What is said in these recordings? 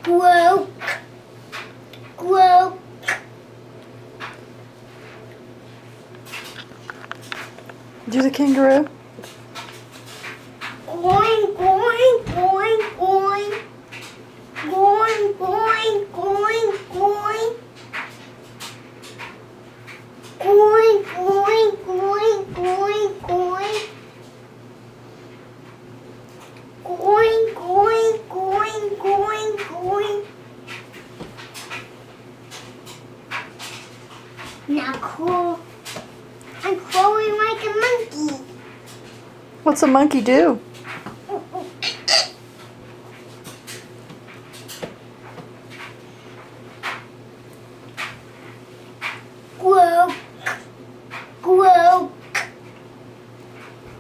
Croak. Croak. Do the kangaroo. Going, going, going, going. Going, going, going, going. Going, going, going, going, going. Going, going, going, going, going. Now crawl. I'm crawling like a monkey. What's a monkey do? Croak. Croak.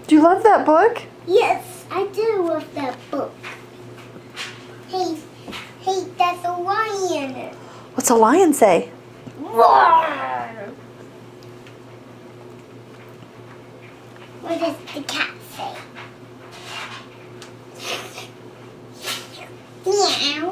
Do you love that book? Yes, I do love that book. Hey, hey, that's a lion. What's a lion say? Roar. What does the cat say? Meow.